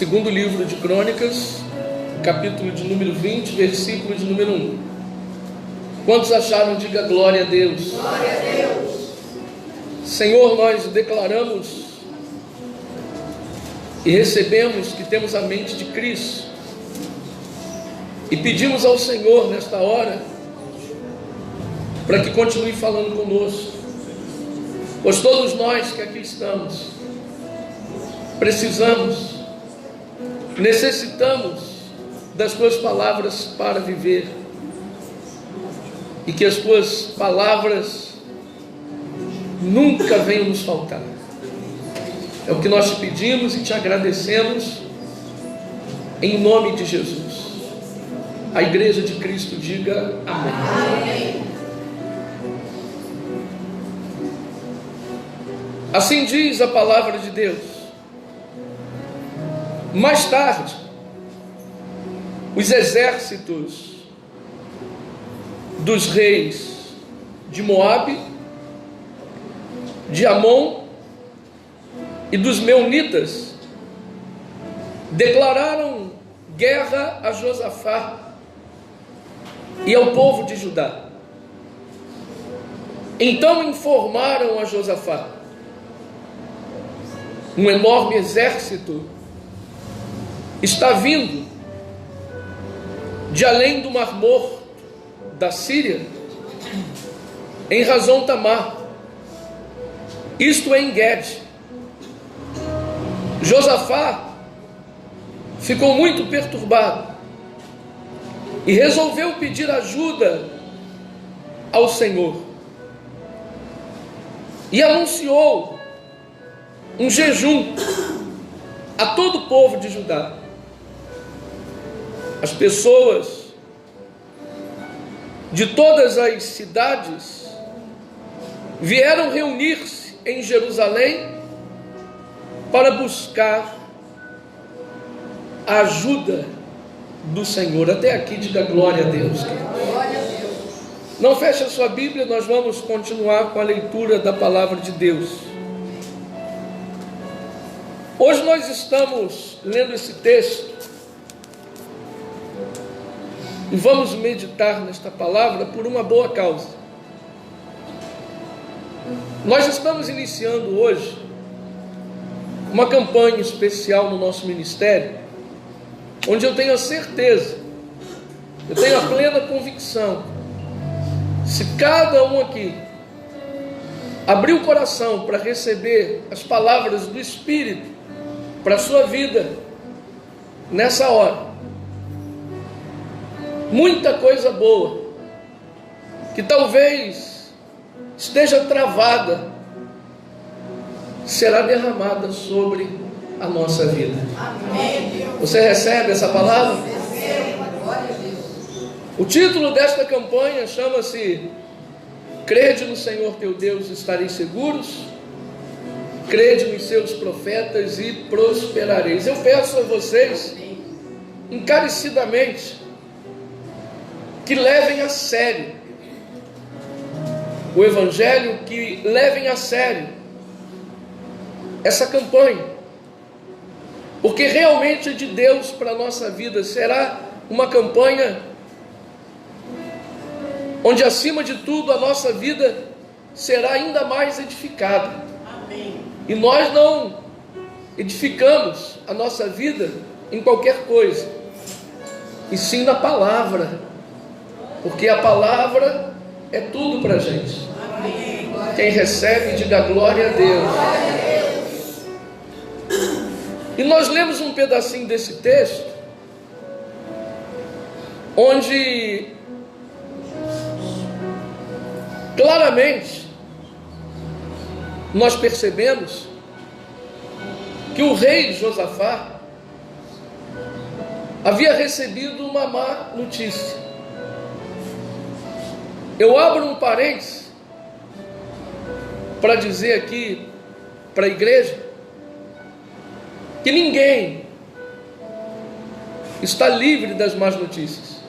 Segundo livro de Crônicas, capítulo de número 20, versículo de número 1. Quantos acharam? Diga glória a Deus. Glória a Deus. Senhor, nós declaramos e recebemos que temos a mente de Cristo e pedimos ao Senhor nesta hora para que continue falando conosco, pois todos nós que aqui estamos precisamos, necessitamos das tuas palavras para viver, e que as tuas palavras nunca venham nos faltar. É o que nós te pedimos e te agradecemos em nome de Jesus. A igreja de Cristo diga amém. Amém. Assim diz a palavra de Deus. Mais tarde, os exércitos dos reis de Moabe, de Amon e dos meunitas declararam guerra a Josafá e ao povo de Judá. Então informaram a Josafá: um enorme exército está vindo de além do Mar Morto da Síria, em Razão Tamar, isto é, em Guede. Josafá ficou muito perturbado e resolveu pedir ajuda ao Senhor, e anunciou um jejum a todo o povo de Judá. As pessoas de todas as cidades vieram reunir-se em Jerusalém para buscar a ajuda do Senhor. Até aqui diga glória a Deus. Glória a Deus. Não feche a sua Bíblia, nós vamos continuar com a leitura da palavra de Deus. Hoje nós estamos lendo esse texto e vamos meditar nesta palavra por uma boa causa. Nós estamos iniciando hoje uma campanha especial no nosso ministério, onde eu tenho a certeza, eu tenho a plena convicção, se cada um aqui abrir o coração para receber as palavras do Espírito para a sua vida nessa hora, muita coisa boa que talvez esteja travada será derramada sobre a nossa vida. Amém. Você recebe essa palavra? Receba. Glória a Deus. O título desta campanha chama-se Crede no Senhor teu Deus e estareis seguros, crede nos seus profetas e prosperareis. Eu peço a vocês encarecidamente que levem a sério o Evangelho, que levem a sério essa campanha, porque realmente é de Deus para a nossa vida. Será uma campanha onde, acima de tudo, a nossa vida será ainda mais edificada. Amém. E nós não edificamos a nossa vida em qualquer coisa, e sim na palavra, porque a palavra é tudo para a gente. Amém. Quem recebe, diga glória a Deus. Glória a Deus. E nós lemos um pedacinho desse texto, onde claramente nós percebemos que o rei Josafá havia recebido uma má notícia. Eu abro um parênteses para dizer aqui para a igreja que ninguém está livre das más notícias.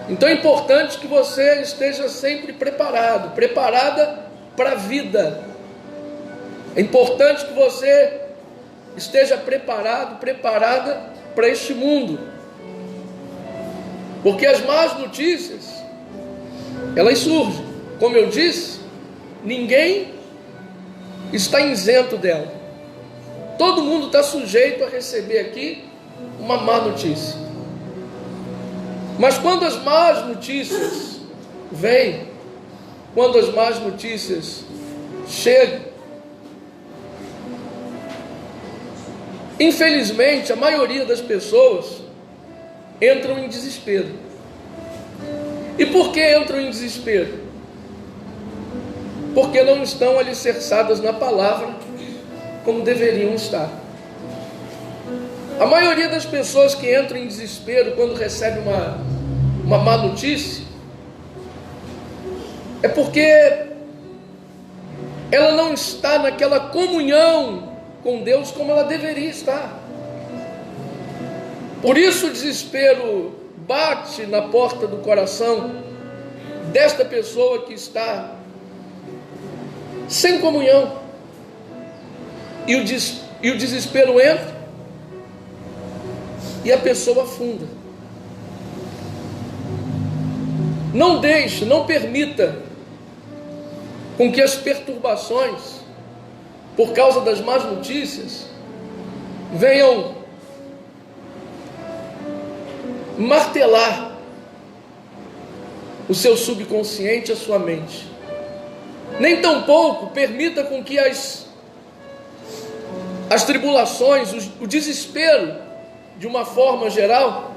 Então é importante que você esteja sempre preparado, preparada para a vida. É importante que você esteja preparada para este mundo. Porque as más notícias, elas surgem. Como eu disse, ninguém está isento dela. Todo mundo está sujeito a receber aqui uma má notícia. Mas quando as más notícias vêm, quando as más notícias chegam, infelizmente a maioria das pessoas entram em desespero. E por que entram em desespero? Porque não estão alicerçadas na palavra como deveriam estar. A maioria das pessoas que entram em desespero quando recebe uma má notícia é porque ela não está naquela comunhão com Deus como ela deveria estar. Por isso o desespero bate na porta do coração desta pessoa que está sem comunhão. E o desespero entra e a pessoa afunda. Não deixe, não permita com que as perturbações, por causa das más notícias, venham martelar o seu subconsciente, a sua mente. Nem tampouco permita com que as tribulações, o desespero, de uma forma geral,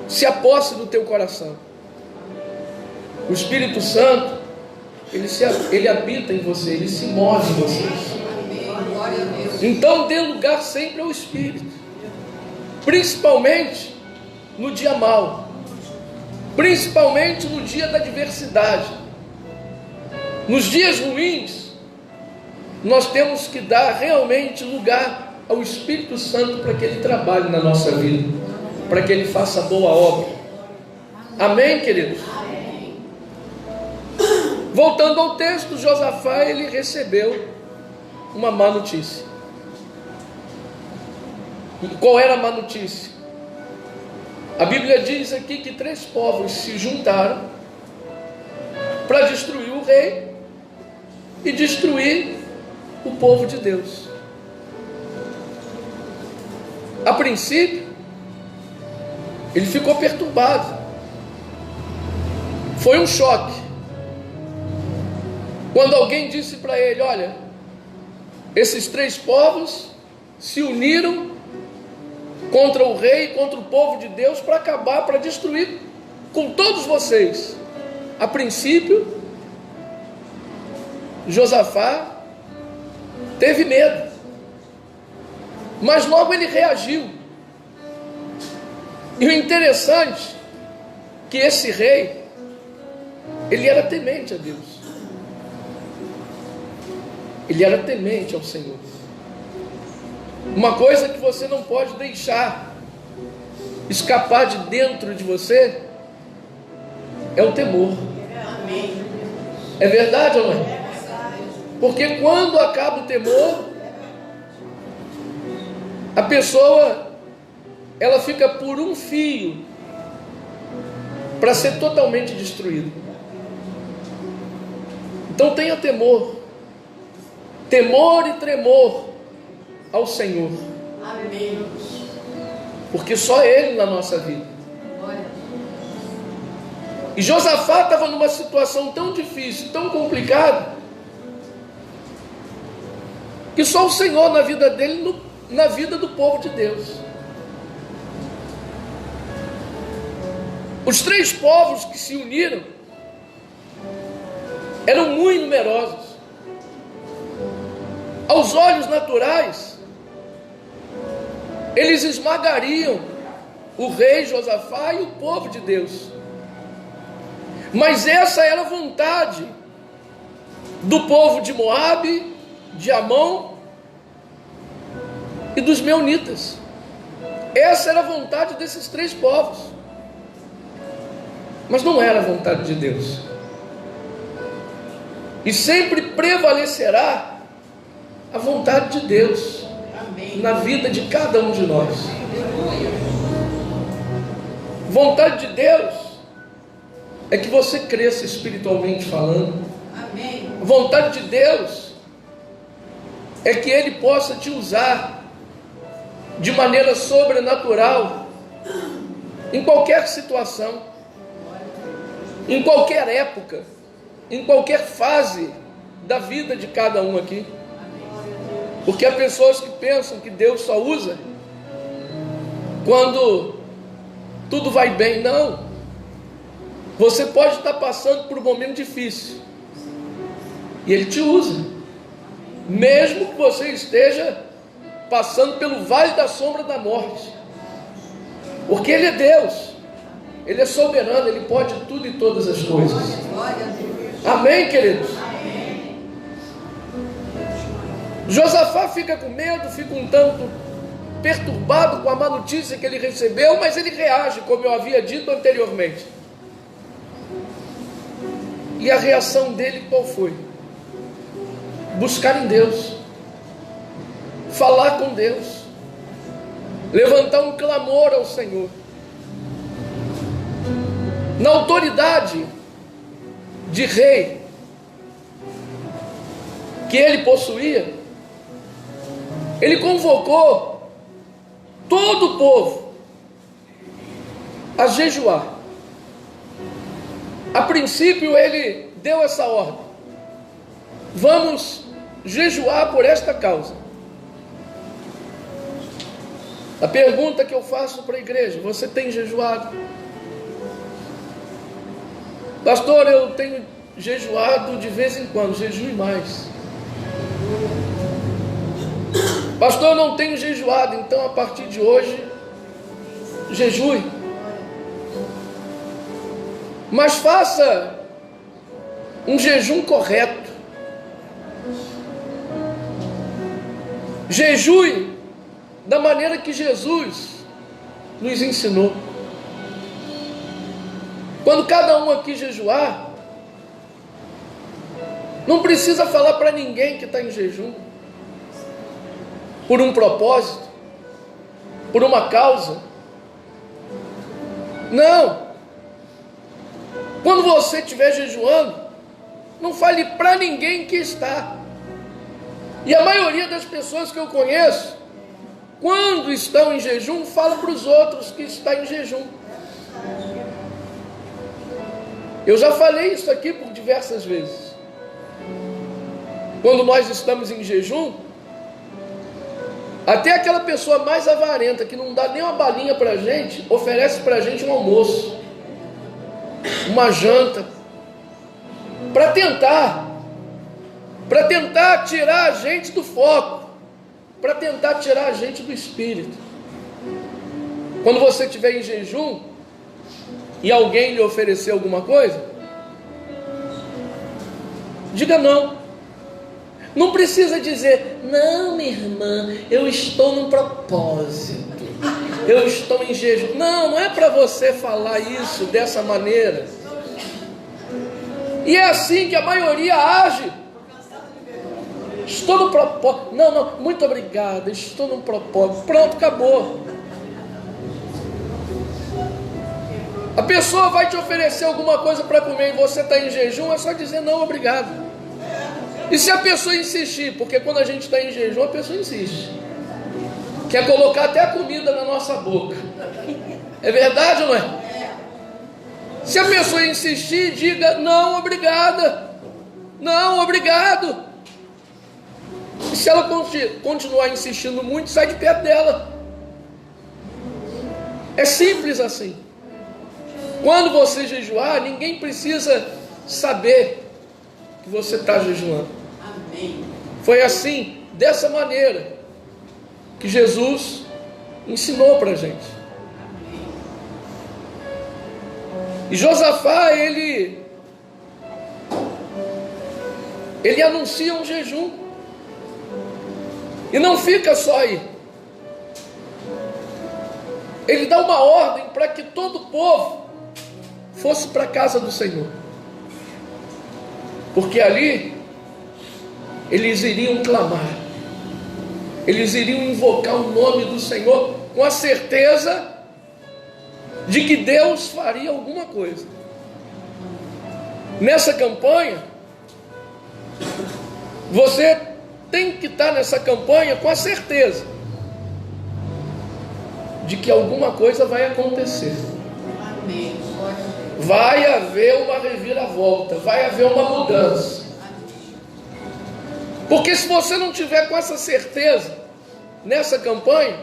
se aposse do teu coração. O Espírito Santo, ele habita em você, ele se move em você. Então dê lugar sempre ao Espírito, principalmente no dia mau, principalmente no dia da adversidade. Nos dias ruins, nós temos que dar realmente lugar ao Espírito Santo para que ele trabalhe na nossa vida, para que ele faça boa obra. Amém, queridos? Voltando ao texto, Josafá, ele recebeu uma má notícia. E qual era a má notícia? A Bíblia diz aqui que 3 povos se juntaram para destruir o rei e destruir o povo de Deus. A princípio, ele ficou perturbado. Foi um choque. Quando alguém disse para ele: olha, esses 3 povos se uniram contra o rei, contra o povo de Deus, para acabar, para destruir com todos vocês. A princípio, Josafá teve medo, mas logo ele reagiu. E o interessante que esse rei, ele era temente a Deus, ele era temente ao Senhor. Uma coisa que você não pode deixar escapar de dentro de você é o temor. É verdade ou não é? Porque quando acaba o temor, a pessoa, ela fica por um fio para ser totalmente destruída. Então tenha temor. Temor e tremor ao Senhor. Amém. Porque só Ele na nossa vida. E Josafá estava numa situação tão difícil, tão complicada, que só o Senhor na vida dele, na vida do povo de Deus. Os 3 povos que se uniram eram muito numerosos. Aos olhos naturais, eles esmagariam o rei Josafá e o povo de Deus. Mas essa era a vontade do povo de Moabe, de Amon e dos meunitas. Essa era a vontade desses 3 povos. Mas não era a vontade de Deus. E sempre prevalecerá a vontade de Deus Amém. na vida de cada um de nós. Vontade de Deus é que você cresça espiritualmente falando. Amém. A vontade de Deus é que Ele possa te usar de maneira sobrenatural em qualquer situação, em qualquer época, em qualquer fase da vida de cada um aqui. Porque há pessoas que pensam que Deus só usa quando tudo vai bem. Não. Você pode estar passando por um momento difícil e Ele te usa, mesmo que você esteja passando pelo vale da sombra da morte, porque Ele é Deus, Ele é soberano, Ele pode tudo e todas as coisas. Glória a Deus. Amém, queridos? Amém. Josafá fica com medo, fica um tanto perturbado com a má notícia que ele recebeu, mas ele reage, como eu havia dito anteriormente. E a reação dele qual foi? Buscar em Deus, falar com Deus, levantar um clamor ao Senhor. Na autoridade de rei que ele possuía, ele convocou todo o povo a jejuar. A princípio ele deu essa ordem: vamos jejuar por esta causa. A pergunta que eu faço para a igreja: você tem jejuado? Pastor, eu tenho jejuado de vez em quando. Jejue mais. Pastor, eu não tenho jejuado, então a partir de hoje jejue. Mas faça um jejum correto. Jejue da maneira que Jesus nos ensinou. Quando cada um aqui jejuar, não precisa falar para ninguém que está em jejum, por um propósito, por uma causa. Não. Quando você estiver jejuando, não fale para ninguém que está. E a maioria das pessoas que eu conheço, quando estão em jejum, fala para os outros que está em jejum. Eu já falei isso aqui por diversas vezes. Quando nós estamos em jejum, até aquela pessoa mais avarenta, que não dá nem uma balinha para a gente, oferece para a gente um almoço, uma janta, para tentar tirar a gente do foco, para tentar tirar a gente do espírito. Quando você estiver em jejum e alguém lhe oferecer alguma coisa, diga não. Não precisa dizer: não, minha irmã, eu estou num propósito, eu estou em jejum. Não, não é para você falar isso dessa maneira. E é assim que a maioria age. Estou no propósito. Não, muito obrigado, estou num propósito. Pronto, acabou. A pessoa vai te oferecer alguma coisa para comer e você está em jejum, é só dizer não, obrigado. E se a pessoa insistir, porque quando a gente está em jejum, a pessoa insiste, quer colocar até a comida na nossa boca. É verdade ou não é? Se a pessoa insistir, diga não, obrigada. Não, obrigado. E se ela continuar insistindo muito, sai de perto dela. É simples assim. Quando você jejuar, ninguém precisa saber que você está jejuando. Amém. Foi assim, dessa maneira, que Jesus ensinou para a gente. E Josafá, ele anuncia um jejum. E não fica só aí. Ele dá uma ordem para que todo o povo fosse para a casa do Senhor. Porque ali eles iriam clamar. Eles iriam invocar o nome do Senhor com a certeza de que Deus faria alguma coisa. Nessa campanha, você tem que estar nessa campanha com a certeza de que alguma coisa vai acontecer. Amém. Vai haver uma reviravolta, vai haver uma mudança. Porque se você não tiver com essa certeza nessa campanha,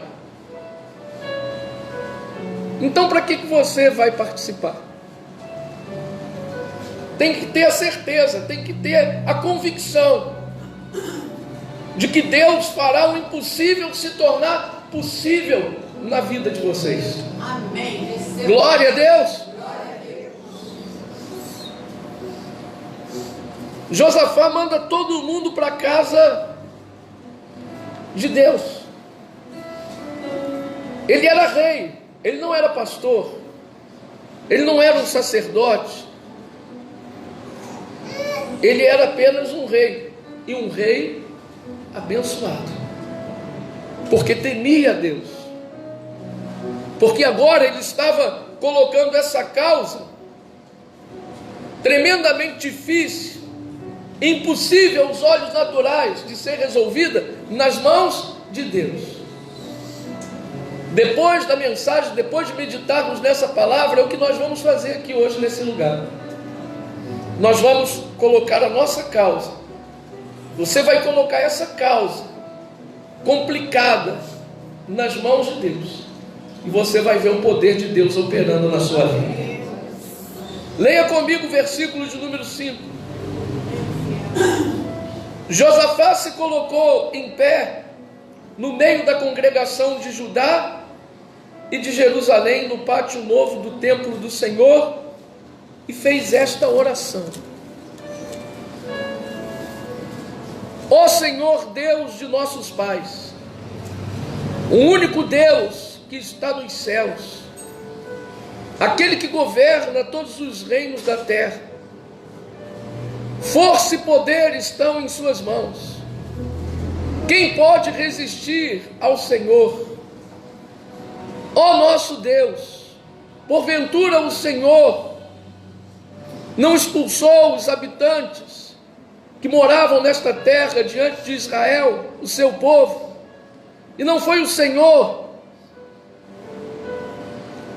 então para que você vai participar? Tem que ter a certeza, tem que ter a convicção de que Deus fará o impossível se tornar possível na vida de vocês. Amém. Glória a Deus. Josafá manda todo mundo para a casa de Deus. Ele era rei, ele não era pastor, ele não era um sacerdote, ele era apenas um rei, e um rei abençoado, porque temia a Deus, porque agora ele estava colocando essa causa tremendamente difícil, impossível aos olhos naturais de ser resolvida, nas mãos de Deus. Depois da mensagem, depois de meditarmos nessa palavra, é o que nós vamos fazer aqui hoje nesse lugar. Nós vamos colocar a nossa causa. Você vai colocar essa causa complicada nas mãos de Deus, e você vai ver o poder de Deus operando na sua vida. Leia comigo o versículo de número 5. Josafá se colocou em pé no meio da congregação de Judá e de Jerusalém, no pátio novo do templo do Senhor, e fez esta oração: Ó Senhor Deus de nossos pais, o único Deus que está nos céus, aquele que governa todos os reinos da terra, força e poder estão em suas mãos. Quem pode resistir ao Senhor? Ó nosso Deus, porventura o Senhor não expulsou os habitantes que moravam nesta terra diante de Israel, o seu povo? E não foi o Senhor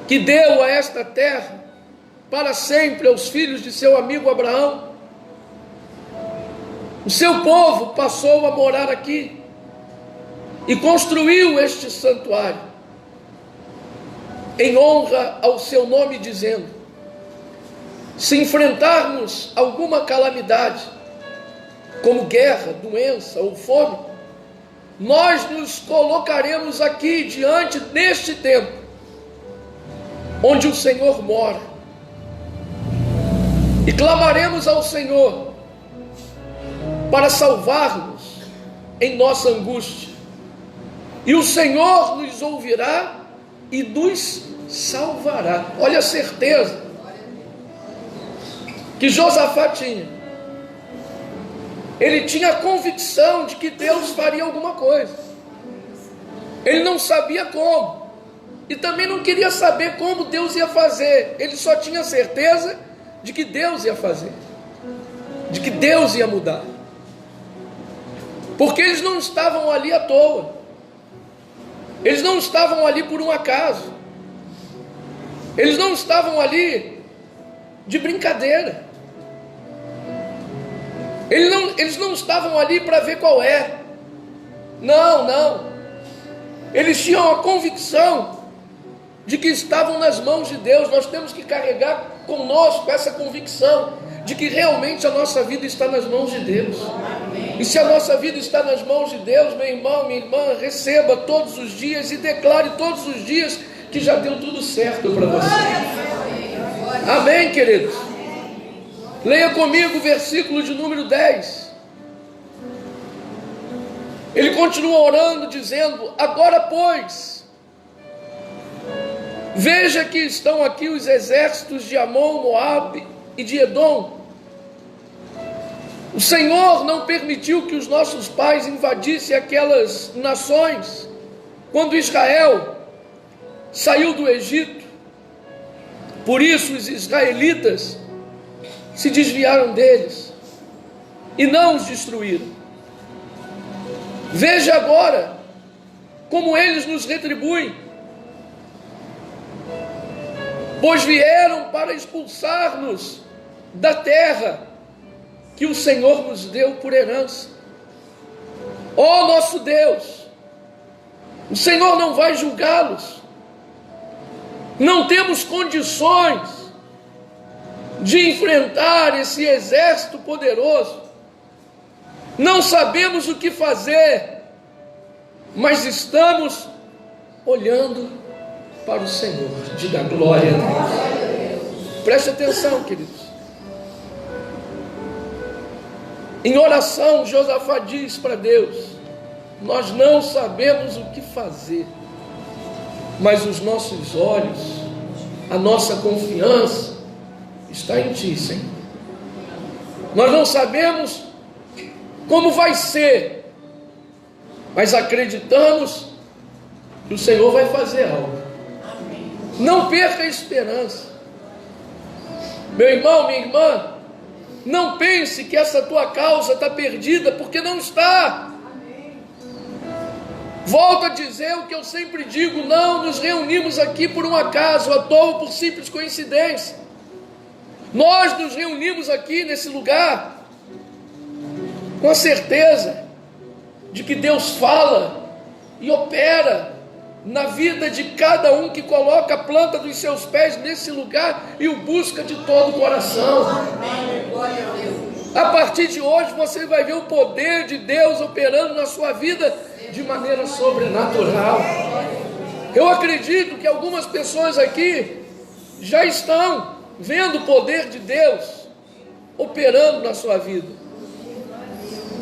que deu a esta terra para sempre aos filhos de seu amigo Abraão? O seu povo passou a morar aqui e construiu este santuário em honra ao seu nome, dizendo: se enfrentarmos alguma calamidade, como guerra, doença ou fome, nós nos colocaremos aqui diante deste templo, onde o Senhor mora, e clamaremos ao Senhor para salvar-nos em nossa angústia, e o Senhor nos ouvirá e nos salvará. Olha a certeza que Josafá tinha. Ele tinha a convicção de que Deus faria alguma coisa. Ele não sabia como, e também não queria saber como Deus ia fazer. Ele só tinha certeza de que Deus ia fazer, de que Deus ia mudar, porque eles não estavam ali à toa, eles não estavam ali por um acaso, eles não estavam ali de brincadeira, eles não estavam ali para ver qual é. Não, eles tinham a convicção de que estavam nas mãos de Deus. Nós temos que carregar conosco essa convicção de que realmente a nossa vida está nas mãos de Deus. E se a nossa vida está nas mãos de Deus, meu irmão, minha irmã, receba todos os dias e declare todos os dias que já deu tudo certo para você. Amém, queridos? Leia comigo o versículo de número 10. Ele continua orando, dizendo: agora, pois, veja que estão aqui os exércitos de Amon, Moabe e de Edom. O Senhor não permitiu que os nossos pais invadissem aquelas nações quando Israel saiu do Egito. Por isso os israelitas se desviaram deles e não os destruíram. Veja agora como eles nos retribuem, pois vieram para expulsar-nos da terra que o Senhor nos deu por herança. Ó nosso Deus, o Senhor não vai julgá-los. Não temos condições de enfrentar esse exército poderoso. Não sabemos o que fazer, mas estamos olhando para o Senhor. Diga glória a Deus. Preste atenção, queridos. Em oração, Josafá diz para Deus: nós não sabemos o que fazer, mas os nossos olhos, a nossa confiança está em Ti, Senhor. Nós não sabemos como vai ser, mas acreditamos que o Senhor vai fazer algo. Não perca a esperança. Meu irmão, minha irmã, não pense que essa tua causa está perdida, porque não está. Volto a dizer o que eu sempre digo: não nos reunimos aqui por um acaso, à toa, por simples coincidência. Nós nos reunimos aqui nesse lugar com a certeza de que Deus fala e opera na vida de cada um que coloca a planta dos seus pés nesse lugar e o busca de todo o coração. A partir de hoje você vai ver o poder de Deus operando na sua vida de maneira sobrenatural. Eu acredito que algumas pessoas aqui já estão vendo o poder de Deus operando na sua vida.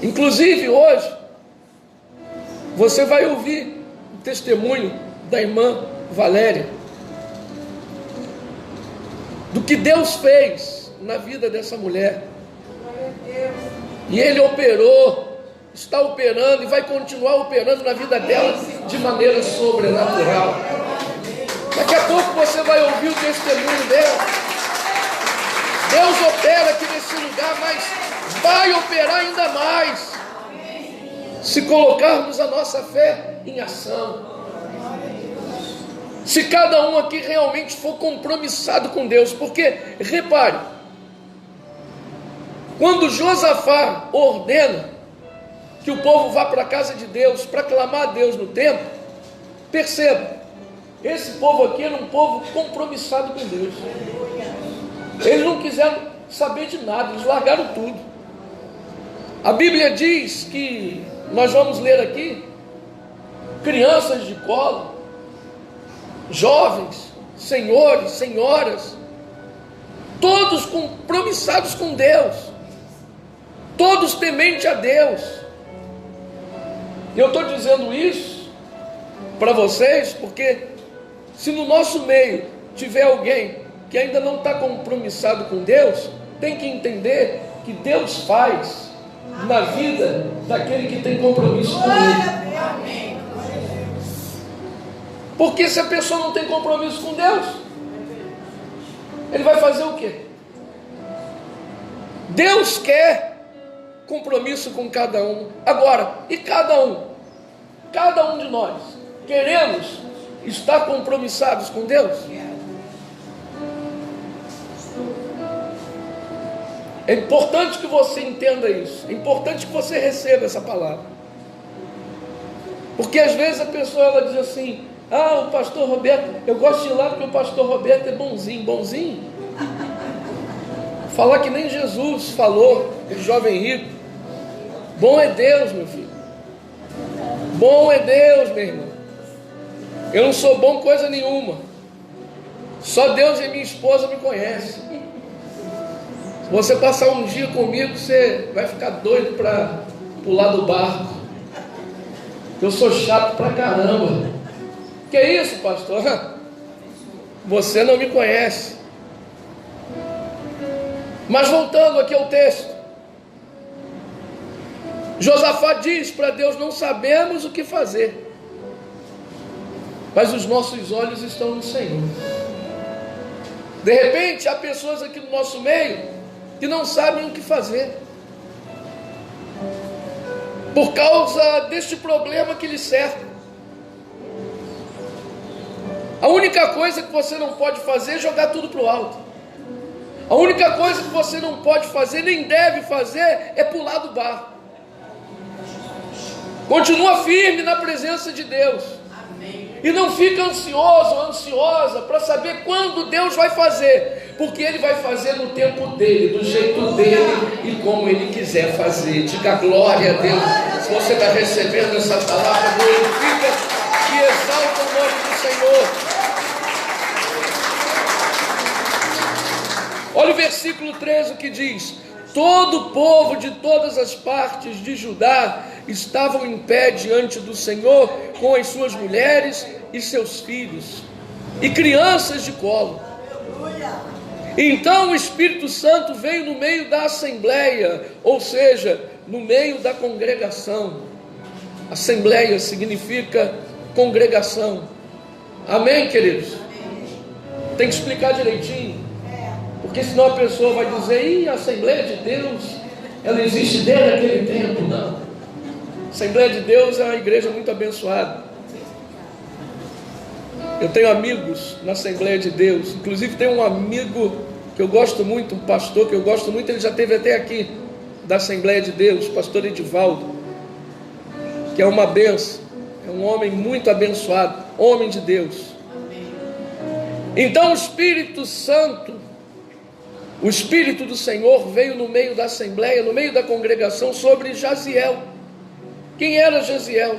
Inclusive hoje você vai ouvir o testemunho da irmã Valéria, do que Deus fez na vida dessa mulher. E Ele operou, está operando e vai continuar operando na vida dela de maneira sobrenatural. Daqui a pouco você vai ouvir o testemunho dela. Deus opera aqui nesse lugar, mas vai operar ainda mais se colocarmos a nossa fé em ação. Se cada um aqui realmente for compromissado com Deus. Porque, repare, quando Josafá ordena que o povo vá para a casa de Deus, para clamar a Deus no templo, perceba, esse povo aqui era um povo compromissado com Deus. Eles não quiseram saber de nada, eles largaram tudo. A Bíblia diz que, nós vamos ler aqui, crianças de colo, jovens, senhores, senhoras, todos compromissados com Deus, todos tementes a Deus. Eu estou dizendo isso para vocês porque se no nosso meio tiver alguém que ainda não está compromissado com Deus, tem que entender que Deus faz na vida daquele que tem compromisso com Ele. Porque se a pessoa não tem compromisso com Deus, ele vai fazer o quê? Deus quer compromisso com cada um. Agora, e cada um de nós, queremos estar compromissados com Deus? É importante que você entenda isso. É importante que você receba essa palavra. Porque às vezes a pessoa ela diz assim: ah, o pastor Roberto, eu gosto de ir lá porque o pastor Roberto é bonzinho. Bonzinho? Falar que nem Jesus falou, aquele jovem rico. Bom é Deus, meu filho. Bom é Deus, meu irmão. Eu não sou bom coisa nenhuma. Só Deus e minha esposa me conhecem. Se você passar um dia comigo, você vai ficar doido para pular do barco. Eu sou chato pra caramba. Que é isso, pastor? Você não me conhece. Mas voltando aqui ao texto, Josafá diz para Deus: não sabemos o que fazer, mas os nossos olhos estão no Senhor. De repente, há pessoas aqui no nosso meio que não sabem o que fazer, por causa deste problema que lhe cerca. A única coisa que você não pode fazer é jogar tudo para o alto. A única coisa que você não pode fazer, nem deve fazer, é pular do barco. Continua firme na presença de Deus. Amém. E não fica ansioso ou ansiosa para saber quando Deus vai fazer, porque Ele vai fazer no tempo dele, do jeito dele e como Ele quiser fazer. Diga glória a Deus. Se você está recebendo essa palavra, glorifica e exalta o nome do Senhor. Olha o versículo 13, o que diz: todo o povo de todas as partes de Judá estavam em pé diante do Senhor, com as suas mulheres e seus filhos, e crianças de colo. Então o Espírito Santo veio no meio da assembleia, ou seja, no meio da congregação. Assembleia significa congregação. Amém, queridos? Tem que explicar direitinho, porque senão a pessoa vai dizer: a Assembleia de Deus, ela existe desde aquele tempo. Não. A Assembleia de Deus é uma igreja muito abençoada. Eu tenho amigos na Assembleia de Deus. Inclusive tem um amigo que eu gosto muito, um pastor que eu gosto muito, ele já esteve até aqui, da Assembleia de Deus, pastor Edivaldo, que é uma benção, é um homem muito abençoado, homem de Deus. Então o Espírito Santo, o Espírito do Senhor veio no meio da assembleia, no meio da congregação, sobre Jaziel. Quem era Jaziel?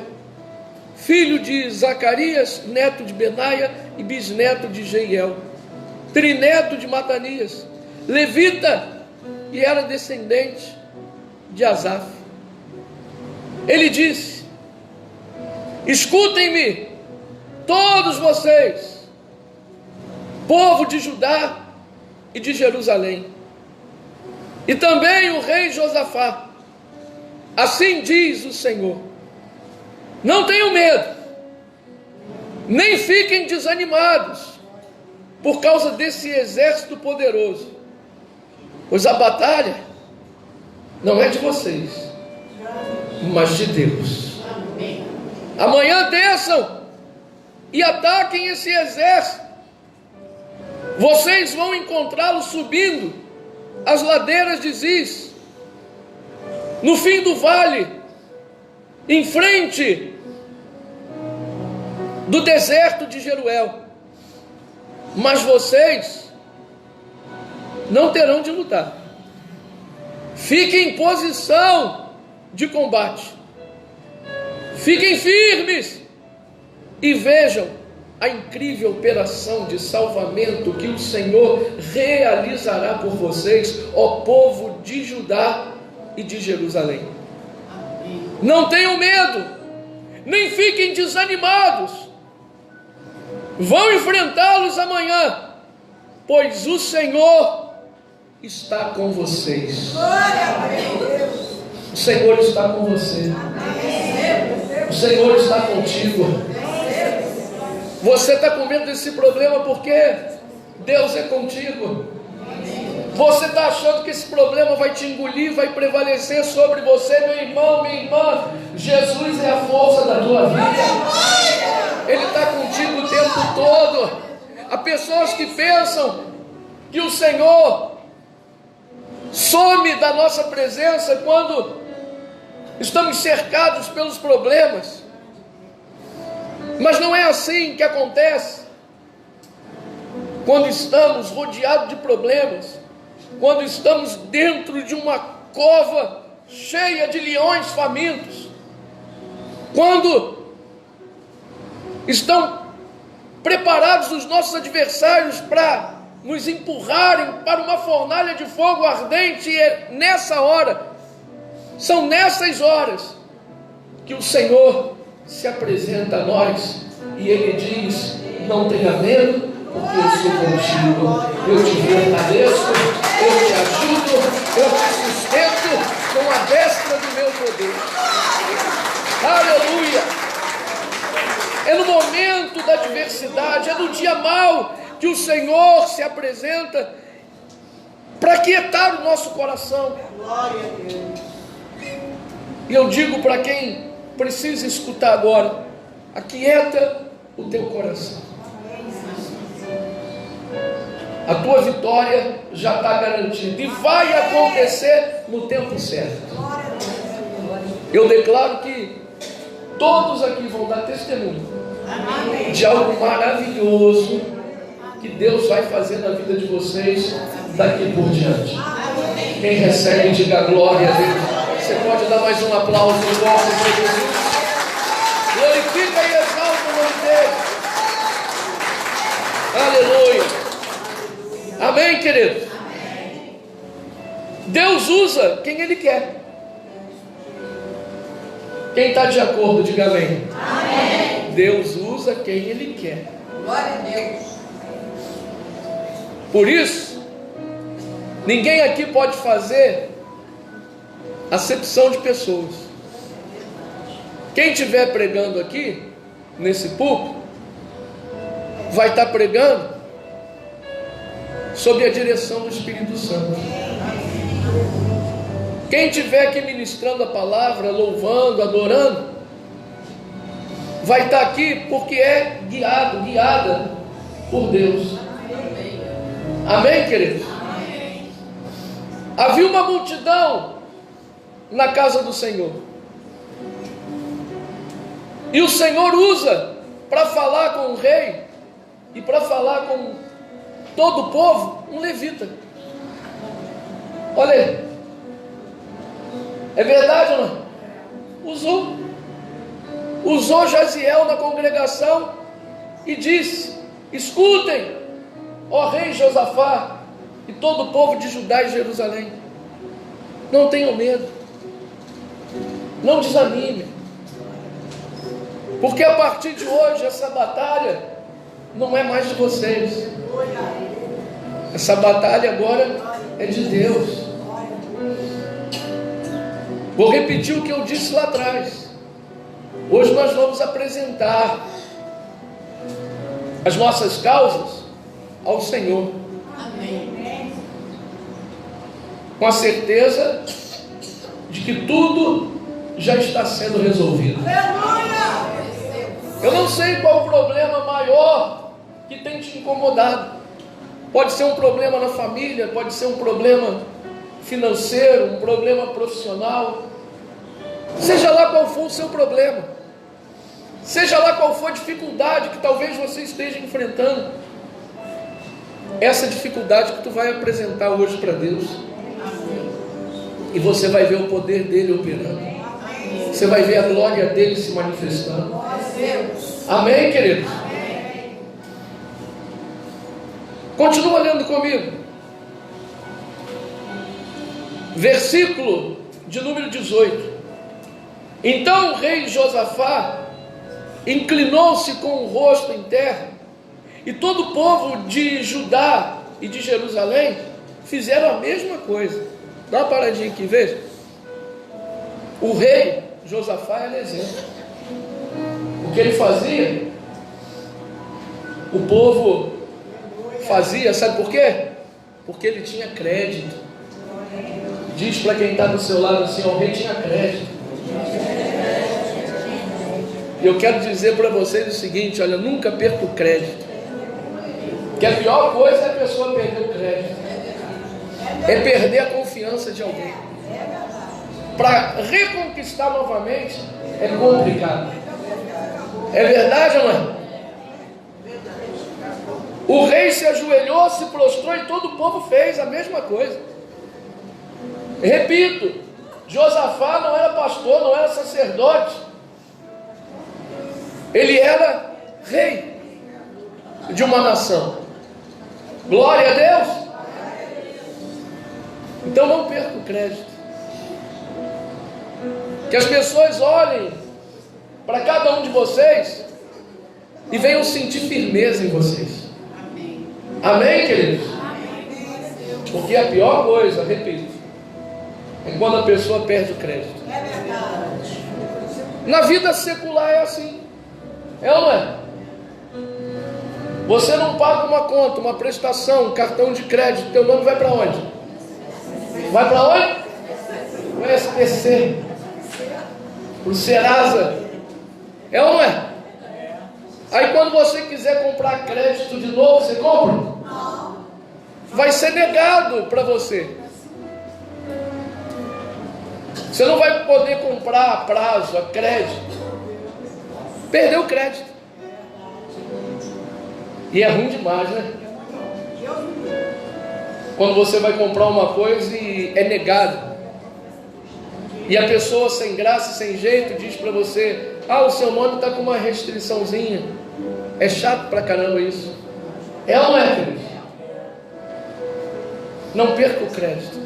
Filho de Zacarias, neto de Benaia e bisneto de Jeiel, trineto de Matanias, levita, e era descendente de Asaf. Ele disse: escutem-me, todos vocês, povo de Judá e de Jerusalém, e também o rei Josafá. Assim diz o Senhor: não tenham medo, nem fiquem desanimados por causa desse exército poderoso, pois a batalha não é de vocês, mas de Deus. Amanhã desçam e ataquem esse exército. Vocês vão encontrá-lo subindo as ladeiras de Ziz, no fim do vale, em frente do deserto de Jeruel. Mas vocês não terão de lutar. Fiquem em posição de combate. Fiquem firmes e vejam a incrível operação de salvamento que o Senhor realizará por vocês, ó povo de Judá e de Jerusalém. Não tenham medo, nem fiquem desanimados. Vão enfrentá-los amanhã, pois o Senhor está com vocês. O Senhor está com você. O Senhor está contigo. Você está com medo desse problema porque Deus é contigo. Você está achando que esse problema vai te engolir, vai prevalecer sobre você, meu irmão, minha irmã. Jesus é a força da tua vida. Ele está contigo o tempo todo. Há pessoas que pensam que o Senhor some da nossa presença quando estamos cercados pelos problemas. Mas não é assim que acontece. Quando estamos rodeados de problemas, quando estamos dentro de uma cova cheia de leões famintos, quando estão preparados os nossos adversários para nos empurrarem para uma fornalha de fogo ardente, e é nessa hora, são nessas horas que o Senhor se apresenta a nós e Ele diz: não tenha medo, porque eu sou contigo, eu te fortaleço, eu te ajudo, eu te sustento com a destra do meu poder. Aleluia! É no momento da adversidade, é no dia mau que o Senhor se apresenta para aquietar o nosso coração. E eu digo para quem precisa escutar agora: aquieta o teu coração. A tua vitória já está garantida e vai acontecer no tempo certo. Eu declaro que todos aqui vão dar testemunho de algo maravilhoso que Deus vai fazer na vida de vocês daqui por diante. Quem recebe, diga glória a Deus. Você pode dar mais um aplauso em volta de Jesus. Glorifica e exalta o nome dele. Aleluia. Amém, querido? Amém. Deus usa quem Ele quer. Quem está de acordo, diga amém. Amém. Deus usa quem Ele quer. Glória a Deus. Por isso, ninguém aqui pode fazer acepção de pessoas. Quem estiver pregando aqui, nesse púlpito, vai estar pregando sob a direção do Espírito Santo. Quem estiver aqui ministrando a palavra, louvando, adorando, vai estar aqui porque é guiado, guiada por Deus. Amém, queridos? Havia uma multidão na casa do Senhor, e o Senhor usa para falar com o rei e para falar com todo o povo um levita. Olha aí, é verdade ou não? Usou Jaziel na congregação e disse: escutem, ó rei Josafá e todo o povo de Judá e Jerusalém, não tenham medo, não desanimem, porque a partir de hoje essa batalha não é mais de vocês. Essa batalha agora é de Deus. Vou repetir o que eu disse lá atrás. Hoje nós vamos apresentar as nossas causas ao Senhor. Amém. Com a certeza de que tudo já está sendo resolvido. Eu não sei qual o problema maior que tem te incomodado. Pode ser um problema na família, pode ser um problema financeiro, um problema profissional. Seja lá qual for o seu problema, seja lá qual for a dificuldade que talvez você esteja enfrentando, essa dificuldade que tu vai apresentar hoje para Deus, e você vai ver o poder dele operando, você vai ver a glória dele se manifestando. Amém, queridos? Continua lendo comigo. Versículo de número 18. Então o rei Josafá inclinou-se com o rosto em terra, e todo o povo de Judá e de Jerusalém fizeram a mesma coisa. Dá uma paradinha aqui, veja. O rei Josafá era exemplo. O que ele fazia, o povo fazia, sabe por quê? Porque ele tinha crédito. Diz para quem está do seu lado assim: o rei tinha crédito. E eu quero dizer para vocês o seguinte: olha, nunca perca o crédito, que a pior coisa é a pessoa perder o crédito, é perder a confiança de alguém. Para reconquistar novamente é complicado. É verdade ou não é? O rei se ajoelhou, se prostrou, e todo o povo fez a mesma coisa. Repito, Josafá não era pastor, não era sacerdote, ele era rei de uma nação. Glória a Deus. Então não perca o crédito. Que as pessoas olhem para cada um de vocês e venham sentir firmeza em vocês. Amém, queridos? Porque a pior coisa, repito, é quando a pessoa perde o crédito. É verdade. Na vida secular é assim. É ou não é? Você não paga uma conta, uma prestação, um cartão de crédito, teu nome vai para onde? Vai para onde? O SPC. Para o Serasa. É ou não é? Aí quando você quiser comprar crédito de novo, você compra? Vai ser negado para você. Você não vai poder comprar a prazo, a crédito. Perdeu o crédito. E é ruim demais, né? Quando você vai comprar uma coisa e é negado. E a pessoa sem graça, sem jeito, diz para você: ah, o seu nome está com uma restriçãozinha. É chato pra caramba isso. É ou não é, querido? Não perca o crédito.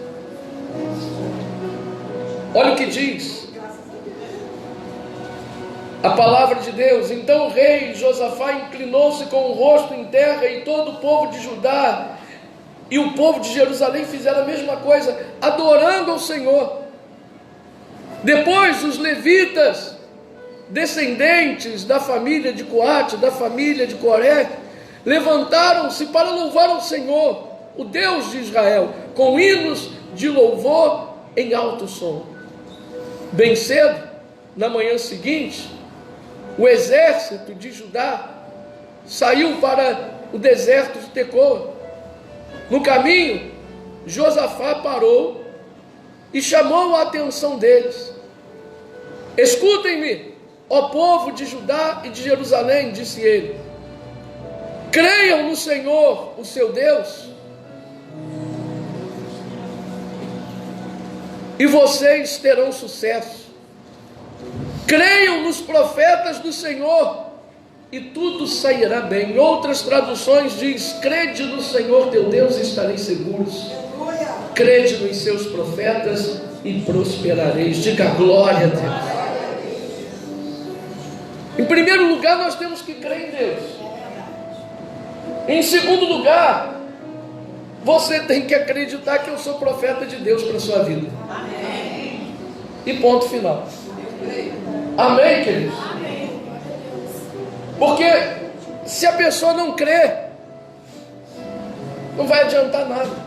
Olha o que diz a palavra de Deus. Então o rei Josafá inclinou-se com o rosto em terra, e todo o povo de Judá e o povo de Jerusalém fizeram a mesma coisa, adorando ao Senhor. Depois os levitas, descendentes da família de Coate, da família de Coré, levantaram-se para louvar ao Senhor, o Deus de Israel, com hinos de louvor em alto som. Bem cedo, na manhã seguinte, o exército de Judá saiu para o deserto de Tecoa. No caminho, Josafá parou e chamou a atenção deles. Escutem-me, ó povo de Judá e de Jerusalém, disse ele. Creiam no Senhor, o seu Deus, e vocês terão sucesso. Creiam nos profetas do Senhor, e tudo sairá bem. Em outras traduções diz: crede no Senhor teu Deus e estareis seguros. Crede nos seus profetas e prosperareis. Diga glória a Deus. Em primeiro lugar, nós temos que crer em Deus. Em segundo lugar, você tem que acreditar que eu sou profeta de Deus para a sua vida. Amém. E ponto final. Amém, queridos? Amém. Porque se a pessoa não crer, não vai adiantar nada.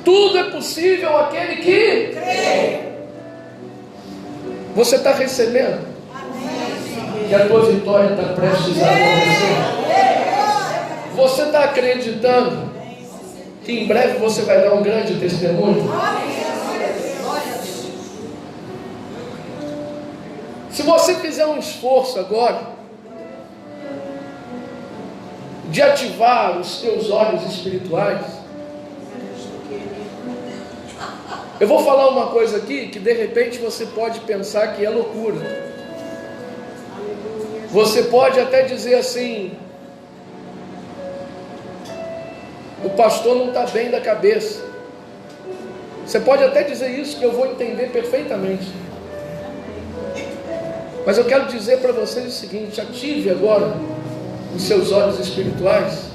Tudo é possível aquele que crê. Você está recebendo? Amém. Que a tua vitória está prestes a acontecer? Você está acreditando que em breve você vai dar um grande testemunho? Se você fizer um esforço agora de ativar os teus olhos espirituais, eu vou falar uma coisa aqui que de repente você pode pensar que é loucura. Você pode até dizer assim: o pastor não está bem da cabeça. Você pode até dizer isso, que eu vou entender perfeitamente. Mas eu quero dizer para vocês o seguinte: ative agora os seus olhos espirituais,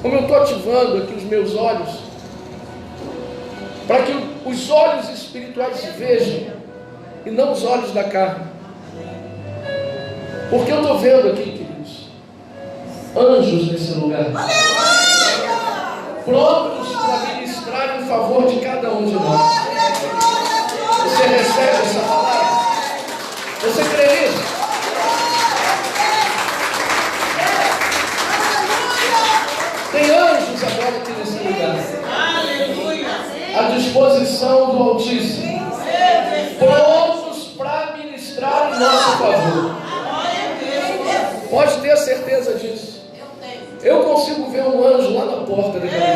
como eu estou ativando aqui os meus olhos, para que os olhos espirituais vejam, e não os olhos da carne. Porque eu estou vendo aqui, queridos, anjos nesse lugar, prontos para ministrar em favor de cada um de nós. Você recebe essa palavra? Você crê nisso? Tem anjos agora aqui nesse lugar, à disposição do Altíssimo, prontos para ministrar em nosso favor. Pode ter a certeza disso. Eu consigo ver um anjo lá na porta da igreja,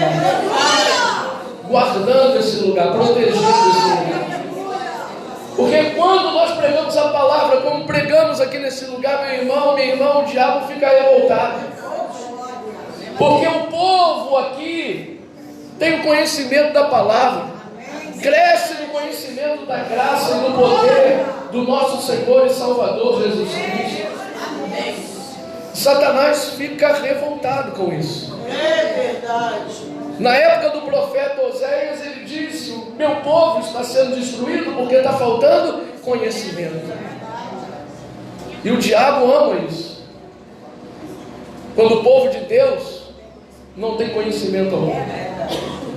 guardando esse lugar, protegendo esse lugar. Porque quando nós pregamos a palavra, como pregamos aqui nesse lugar, meu irmão, minha irmã, o diabo fica revoltado. Porque o povo aqui tem o conhecimento da palavra, cresce no conhecimento da graça e do poder do nosso Senhor e Salvador Jesus Cristo. Satanás fica revoltado com isso. É verdade. Na época do profeta Oséias, ele disse: o meu povo está sendo destruído porque está faltando conhecimento. E o diabo ama isso. Quando o povo de Deus não tem conhecimento algum.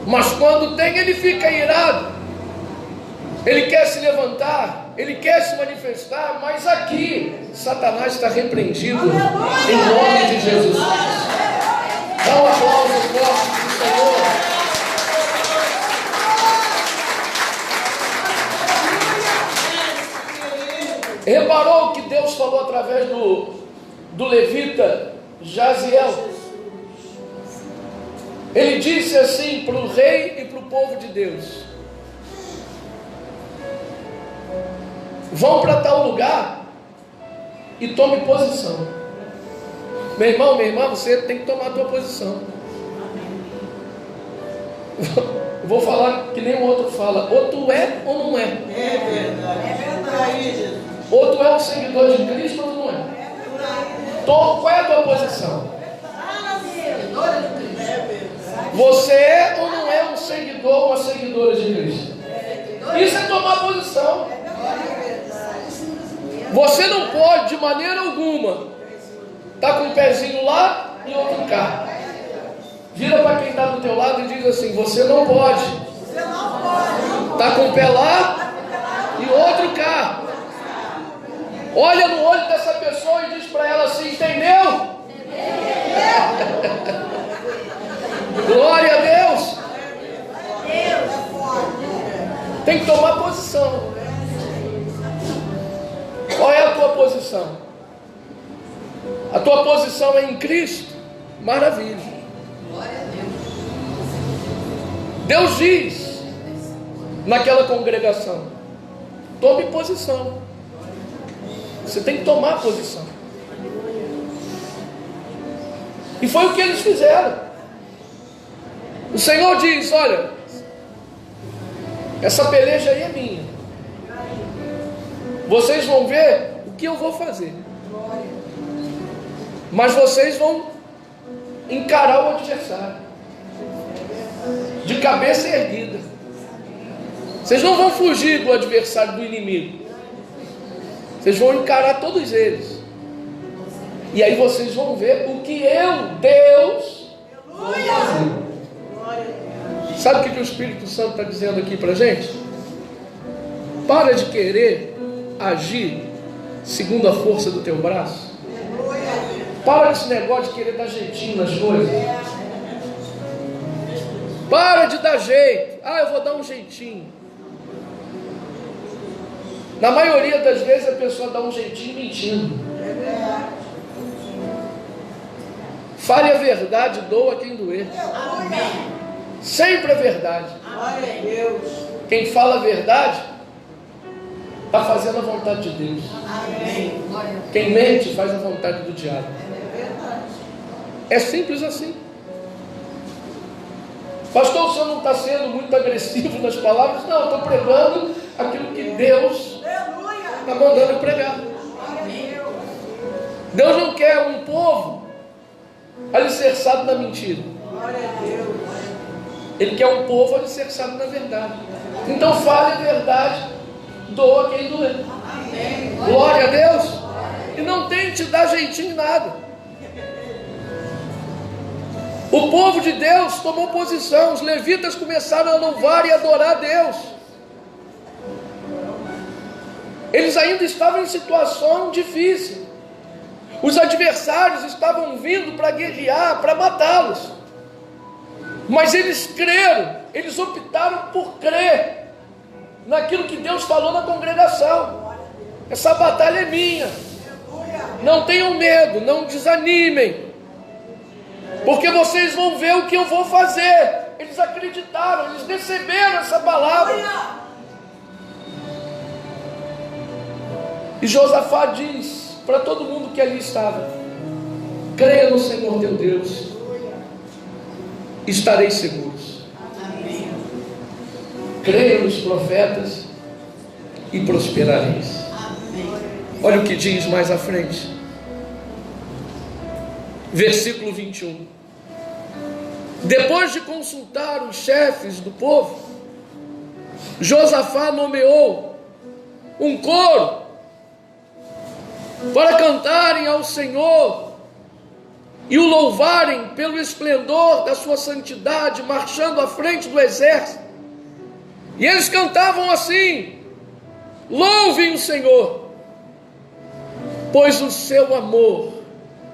Mas quando tem, ele fica irado. Ele quer se levantar, ele quer se manifestar, mas aqui Satanás está repreendido em nome de Jesus Cristo. Dá um aplauso forte para o Senhor. Reparou que Deus falou através do levita Jaziel? Ele disse assim para o rei e para o povo de Deus: vão para tal lugar e tome posição. Meu irmão, minha irmã, você tem que tomar a tua posição. Eu vou falar que nem o outro fala: ou tu é ou não é. É verdade. É verdade. Ou tu é um seguidor de Cristo ou tu não é. Qual é a tua posição? Você é ou não é um seguidor ou uma seguidora de Cristo? Isso é tomar posição. Você não pode, de maneira alguma, estar com um pezinho lá e outro cá. Vira para quem está do teu lado e diz assim: você não pode estar com um pé lá e outro cá. Olha no olho dessa pessoa e diz para ela assim: entendeu? Glória a Deus. Tem que tomar posição. Qual é a tua posição? A tua posição é em Cristo? Maravilha. Deus diz naquela congregação: tome posição. Você tem que tomar posição. E foi o que eles fizeram. O Senhor diz: olha, essa peleja aí é minha. Vocês vão ver o que eu vou fazer. Mas vocês vão encarar o adversário de cabeça erguida. Vocês não vão fugir do adversário, do inimigo. Vocês vão encarar todos eles. E aí vocês vão ver o que eu, Deus, vou fazer. Sabe o que o Espírito Santo está dizendo aqui para a gente? Para de querer agir segundo a força do teu braço. Para com esse negócio de querer dar jeitinho nas coisas. Para de dar jeito. Eu vou dar um jeitinho. Na maioria das vezes a pessoa dá um jeitinho mentindo. Fale a verdade, doa quem doer. Sempre a verdade. Quem fala a verdade está fazendo a vontade de Deus. Quem mente faz a vontade do diabo. É simples assim. Pastor, o senhor não está sendo muito agressivo nas palavras? Não, eu estou pregando aquilo que Deus está mandando eu pregar. Deus não quer um povo alicerçado na mentira. Ele quer um povo alicerçado na verdade. Então fale a verdade, doa quem doer. Glória a Deus. E não tente dar jeitinho em nada. O povo de Deus tomou posição. Os levitas começaram a louvar e adorar a Deus. Eles ainda estavam em situação difícil. Os adversários estavam vindo para guerrear, para matá-los. Mas eles creram, eles optaram por crer naquilo que Deus falou na congregação. Essa batalha é minha. Não tenham medo, não desanimem, porque vocês vão ver o que eu vou fazer. Eles acreditaram, eles receberam essa palavra. E Josafá diz para todo mundo que ali estava: creia no Senhor teu Deus, estareis seguros. Creia nos profetas e prosperareis. Olha o que diz mais à frente, versículo 21. Depois de consultar os chefes do povo, Josafá nomeou um coro para cantarem ao Senhor e o louvarem pelo esplendor da sua santidade, marchando à frente do exército. E eles cantavam assim: louvem o Senhor, pois o seu amor,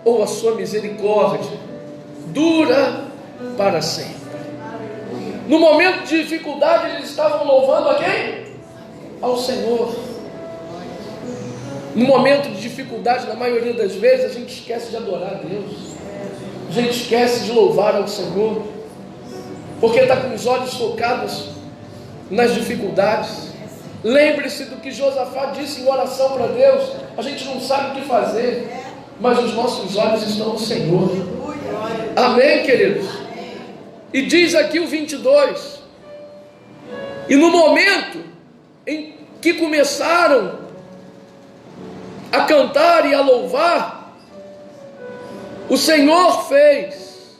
ou a sua misericórdia, dura para sempre. No momento de dificuldade, eles estavam louvando a quem? Ao Senhor. No momento de dificuldade, na maioria das vezes, a gente esquece de adorar a Deus. A gente esquece de louvar ao Senhor, porque está com os olhos focados nas dificuldades. Lembre-se do que Josafá disse em oração para Deus: a gente não sabe o que fazer, mas os nossos olhos estão no Senhor. Amém, queridos? E diz aqui o 22: e no momento em que começaram a cantar e a louvar, o Senhor fez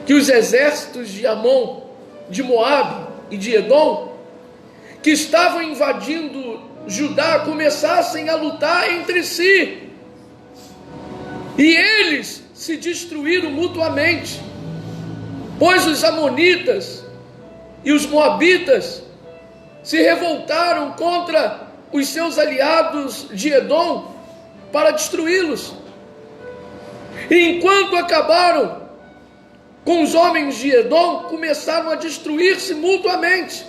que os exércitos de Amon, de Moabe e de Edom, que estavam invadindo Judá, começassem a lutar entre si, e eles se destruíram mutuamente, pois os amonitas e os moabitas se revoltaram contra os seus aliados de Edom para destruí-los. E enquanto acabaram com os homens de Edom, começaram a destruir-se mutuamente.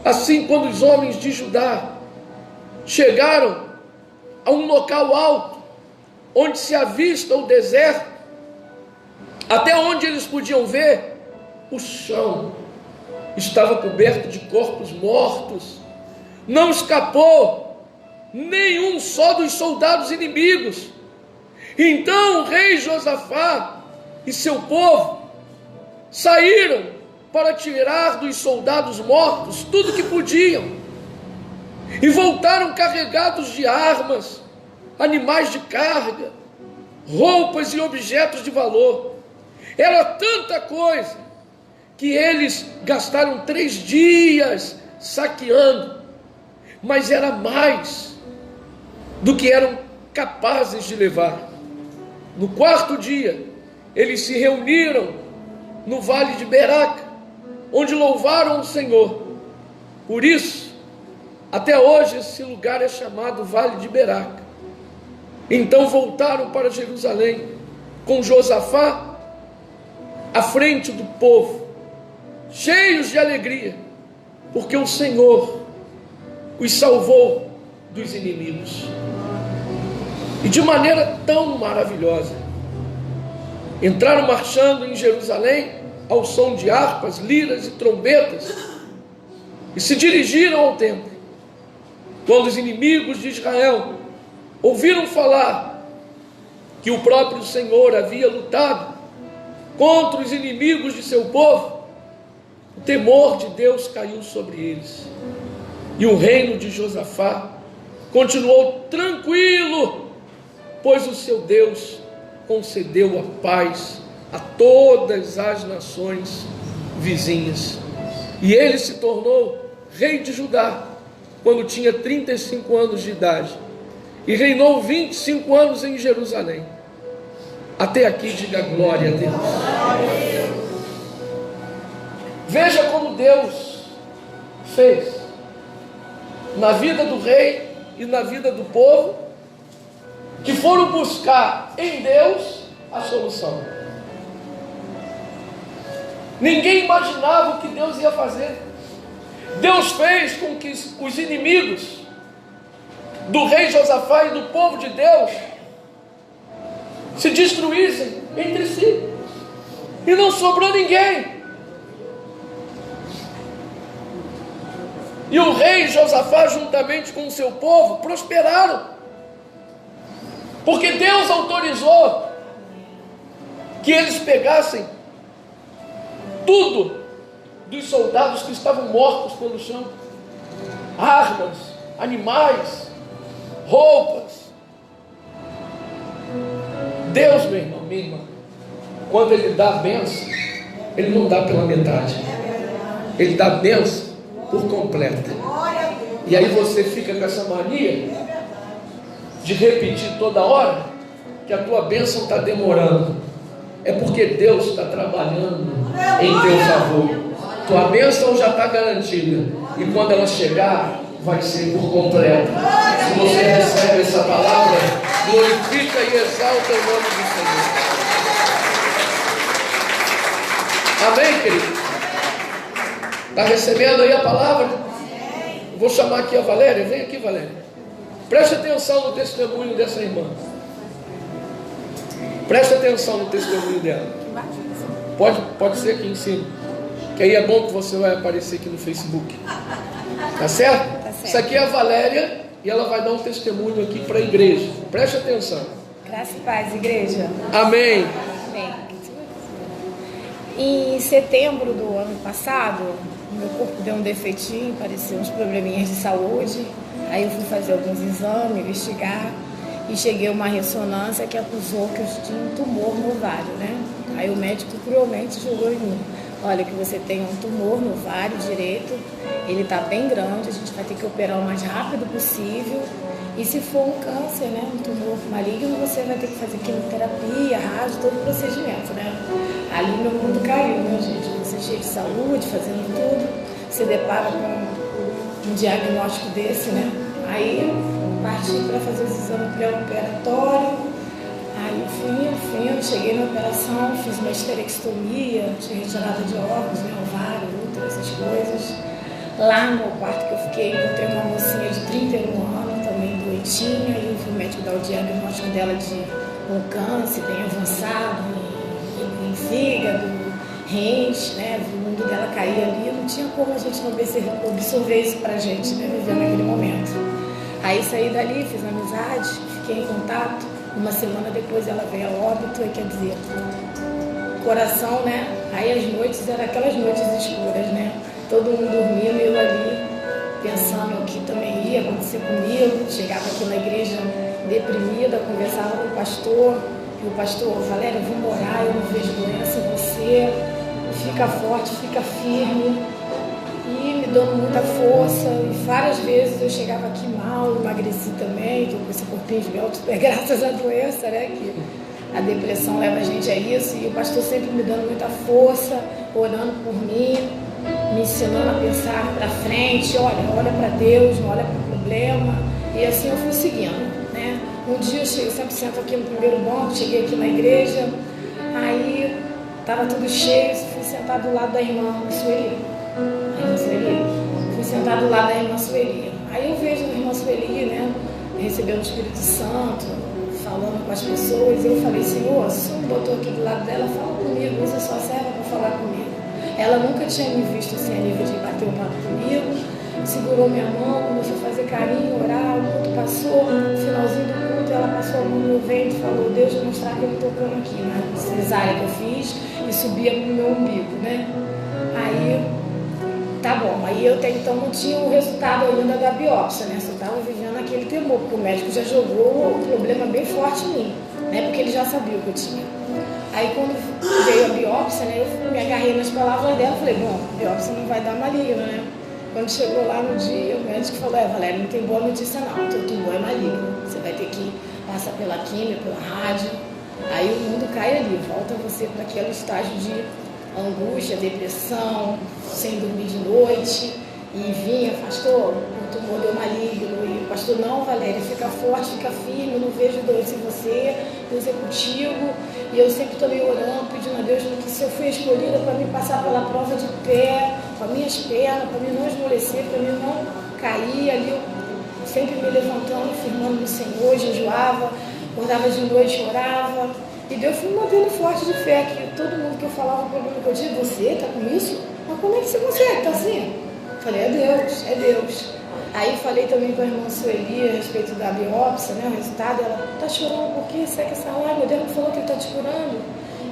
Assim, quando os homens de Judá chegaram a um local alto, onde se avista o deserto, até onde eles podiam ver, o chão estava coberto de corpos mortos. Não escapou nenhum só dos soldados inimigos. Então o rei Josafá e seu povo saíram para tirar dos soldados mortos tudo que podiam, e voltaram carregados de armas, animais de carga, roupas e objetos de valor. Era tanta coisa que eles gastaram 3 dias saqueando, mas era mais do que eram capazes de levar. No 4º dia, eles se reuniram no vale de Beraca, onde louvaram o Senhor. Por isso, até hoje esse lugar é chamado Vale de Beraca. Então voltaram para Jerusalém, com Josafá à frente do povo, cheios de alegria, porque o Senhor os salvou dos inimigos. E de maneira tão maravilhosa, entraram marchando em Jerusalém ao som de harpas, liras e trombetas, e se dirigiram ao templo. Quando os inimigos de Israel ouviram falar que o próprio Senhor havia lutado contra os inimigos de seu povo, o temor de Deus caiu sobre eles, e o reino de Josafá continuou tranquilo, pois o seu Deus concedeu a paz a todas as nações vizinhas. E ele se tornou rei de Judá quando tinha 35 anos de idade, e reinou 25 anos em Jerusalém. Até aqui diga glória a Deus. Veja como Deus fez na vida do rei e na vida do povo, que foram buscar em Deus a solução. Ninguém imaginava o que Deus ia fazer. Deus fez com que os inimigos do rei Josafá e do povo de Deus se destruíssem entre si, e não sobrou ninguém. E o rei Josafá, juntamente com o seu povo, prosperaram, porque Deus autorizou que eles pegassem tudo dos soldados que estavam mortos pelo chão: armas, animais, roupas. Deus, meu irmão, minha irmã, quando Ele dá a bênção, Ele não dá pela metade. Ele dá a bênção por completa. E aí você fica com essa mania de repetir toda hora que a tua bênção está demorando. É porque Deus está trabalhando em teu favor. Tua bênção já está garantida. E quando ela chegar, vai ser por completo. Se você recebe essa palavra, glorifica e exalta o nome do Senhor. Amém, querido? Está recebendo aí a palavra? Vou chamar aqui a Valéria. Vem aqui, Valéria. Preste atenção no testemunho dessa irmã. Preste atenção no testemunho dela. Pode ser aqui em cima. Que aí é bom que você vai aparecer aqui no Facebook. Tá certo? Tá certo. Isso aqui é a Valéria e ela vai dar um testemunho aqui para a igreja. Preste atenção. Graça e paz, igreja. Amém. Amém. Em setembro do ano passado, meu corpo deu um defeitinho, apareceu uns probleminhas de saúde. Aí eu fui fazer alguns exames, investigar, e cheguei a uma ressonância que acusou que eu tinha um tumor no ovário, né? Aí o médico cruelmente jogou em mim: olha, que você tem um tumor no ovário direito, ele está bem grande, a gente vai ter que operar o mais rápido possível. E se for um câncer, né, um tumor maligno, você vai ter que fazer quimioterapia, rádio, todo o procedimento, né? Ali meu mundo caiu, né, gente? Você cheio de saúde, fazendo tudo, se depara com um diagnóstico desse, né? Aí parti para fazer os exames pré-operatório. Aí fui, cheguei na operação, fiz uma esterectomia, tinha retirada de órgãos, né, ovário, útero, essas coisas. Lá no quarto que eu fiquei, encontrei uma mocinha de 31 anos, também doentinha, e eu fui o médico dar o diagnóstico dela de um câncer bem avançado, em fígado, rins, né, o mundo dela caía ali, não tinha como a gente não absorver isso pra gente, né, vivendo naquele momento. Aí saí dali, fiz amizade, fiquei em contato. Uma semana depois ela veio a óbito, e quer dizer, coração, né? Aí as noites eram aquelas noites escuras, né? Todo mundo dormindo, eu ali, pensando o que também ia acontecer comigo. Chegava aqui na igreja deprimida, conversava com o pastor, e o pastor: Valéria, vamos orar, eu não vejo doença em você, fica forte, fica firme. E me dando muita força, e várias vezes eu chegava aqui mal, emagreci também, tô com esse corpinho esbelto, graças à doença, né, que a depressão leva a gente a isso, e o pastor sempre me dando muita força, orando por mim, me ensinando a pensar para frente, olha para Deus, não olha para o problema, e assim eu fui seguindo, né. Um dia eu sempre sento aqui no primeiro banco, cheguei aqui na igreja, aí estava tudo cheio, fui sentar do lado da irmã Sueli. Fui sentar do lado da irmã Sueli. Aí eu vejo a irmã Sueli, né, recebendo o Espírito Santo, falando com as pessoas, e eu falei: Senhor, se o Senhor me botou aqui do lado dela, fala comigo, usa sua serva para falar comigo. Ela nunca tinha me visto assim a nível de bater um papo comigo, segurou minha mão, começou a fazer carinho, orar, o culto passou, no finalzinho do culto ela passou a mão no meu ventre e falou: Deus vai mostrar que ele tocando aqui, né, cesárea que eu fiz, e subia pro meu umbigo, né. Aí tá bom, aí eu até então não tinha o resultado ainda da biópsia, né? Só estava vivendo aquele temor, porque o médico já jogou um problema bem forte em mim, né? Porque ele já sabia o que eu tinha. Aí quando veio a biópsia, né? Eu me agarrei nas palavras dela e falei: bom, a biópsia não vai dar maligno, né? Quando chegou lá no dia, o médico falou: Valéria, não tem boa notícia não, teu tumor é maligno, você vai ter que passar pela quimio, pela rádio. Aí o mundo cai ali, volta você para aquele estágio de angústia, depressão, sem dormir de noite, e vinha: pastor, o tumor deu maligno, e o pastor: não, Valéria, fica forte, fica firme, eu não vejo doença em você, Deus é contigo. E eu sempre estou me orando, pedindo a Deus que se eu fui escolhida para me passar pela prova de pé, com as minhas pernas, para mim não esmorecer, para mim não cair, ali eu sempre me levantando, firmando no Senhor, jejuava, acordava de noite, orava. E Deus foi me mantendo forte de fé, que todo mundo que eu falava, o problema que eu tinha: você está com isso? Mas como é que você consegue? Está assim? Falei: é Deus, é Deus. Aí falei também com a irmã Sueli a respeito da biópsia, né, o resultado. Ela: está chorando por quê? Segue essa lágrima, Deus me falou que ele está te curando.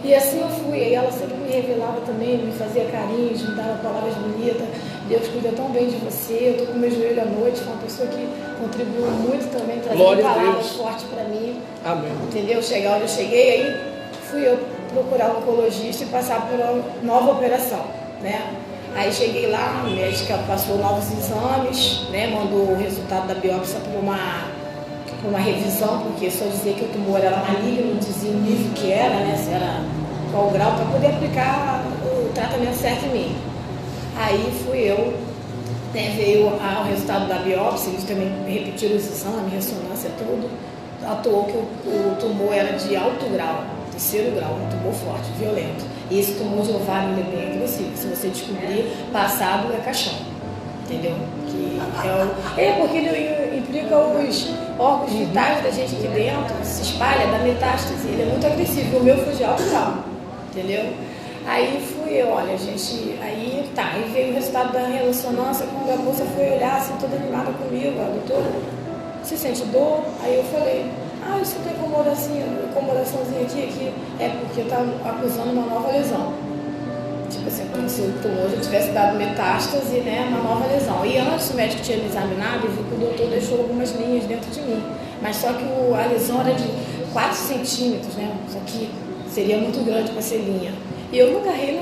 E assim eu fui. Aí ela sempre me revelava também, me fazia carinhos, me dava palavras bonitas: Deus cuida tão bem de você. Eu estou com o meu joelho à noite, foi uma pessoa que contribuiu muito também, trazendo palavras fortes para mim. Amém. Entendeu? Chegar onde eu cheguei, aí fui eu procurar um oncologista e passar por uma nova operação, né? Aí cheguei lá, a médica passou novos exames, né? Mandou o resultado da biópsia para uma revisão, porque só dizia que o tumor era maligno, não dizia o nível que era, né? Se era qual o grau, para poder aplicar o tratamento certo em mim. Aí fui eu, né? Veio o resultado da biópsia, eles também repetiram os exames, ressonância, tudo. Atuou que o tumor era de alto grau, terceiro grau, um tumor forte, violento. E esse tumor de ovário é bem agressivo. Se você descobrir, passado é caixão. Entendeu? Que porque ele implica os órgãos vitais da gente aqui dentro, se espalha, dá metástase. Ele é muito agressivo. O meu foi de alto grau. Entendeu? Aí fui eu, olha, gente. Aí veio o resultado da ressonância. Quando a moça foi olhar, assim, toda animada comigo, a doutora, você sente dor? Aí eu falei, isso tem incomodaçãozinha aqui, é porque está acusando uma nova lesão. Tipo assim, como se o tumor já tivesse dado metástase, né, uma nova lesão. E antes o médico tinha me examinado e viu que o doutor deixou algumas linhas dentro de mim. Mas só que a lesão era de 4 centímetros, né, isso aqui seria muito grande para ser linha. E eu me agarrei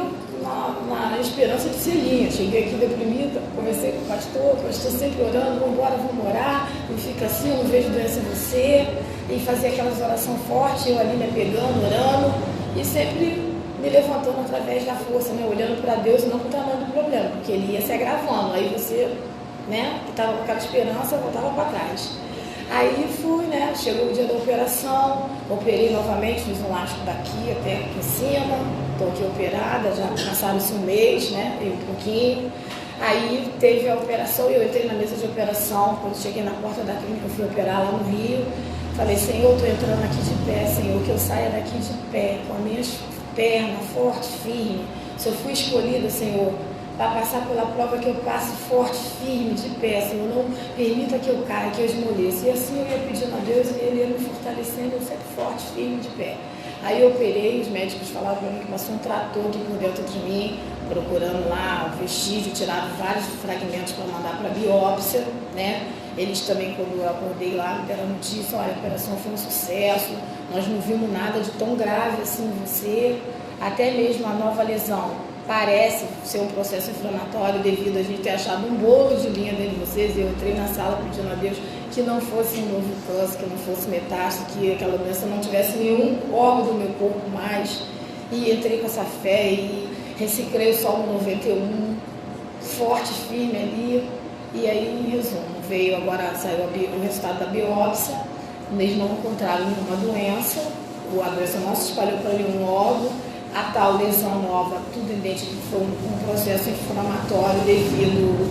na esperança de ser linha. Cheguei aqui deprimida, conversei com o pastor sempre orando, vamos orar, não fica assim, eu não vejo doença em você. E fazia aquelas orações fortes, eu ali me apegando, orando, e sempre me levantando através da força, né? Olhando para Deus e não para o tamanho do problema, porque ele ia se agravando. Aí você, né, que estava com aquela esperança, voltava para trás. Aí fui, né? Chegou o dia da operação, operei novamente, fiz um elástico daqui até aqui em cima, estou aqui operada, já passaram-se um mês, né? E um pouquinho. Aí teve a operação e eu entrei na mesa de operação. Quando cheguei na porta da clínica, eu fui operar lá no Rio. Falei, Senhor, estou entrando aqui de pé, Senhor, que eu saia daqui de pé, com as minhas pernas forte, firme. Se eu fui escolhida, Senhor, para passar pela prova, que eu passe forte, firme, de pé, Senhor, não permita que eu caia, que eu esmoreça. E assim eu ia pedindo a Deus e Ele ia me fortalecendo, eu sempre forte, firme, de pé. Aí eu operei, os médicos falaram para mim que passou um trator aqui por dentro de mim, procurando lá o vestígio, tiraram vários fragmentos para mandar para biópsia, né? Eles também, quando eu acordei lá, me deram notícia, olha, a operação foi um sucesso, nós não vimos nada de tão grave assim em você, até mesmo a nova lesão parece ser um processo inflamatório devido a gente ter achado um bolo de linha dentro de vocês. Eu entrei na sala pedindo a Deus que não fosse um novo câncer, que não fosse metástase, que aquela doença não tivesse nenhum órgão do meu corpo mais. E entrei com essa fé e reciclei o Salmo 91, forte, firme ali. E aí, em resumo, saiu o resultado da biópsia, eles não encontraram nenhuma doença, a doença não se espalhou para nenhum órgão, a tal lesão nova, tudo identificado que foi um processo inflamatório devido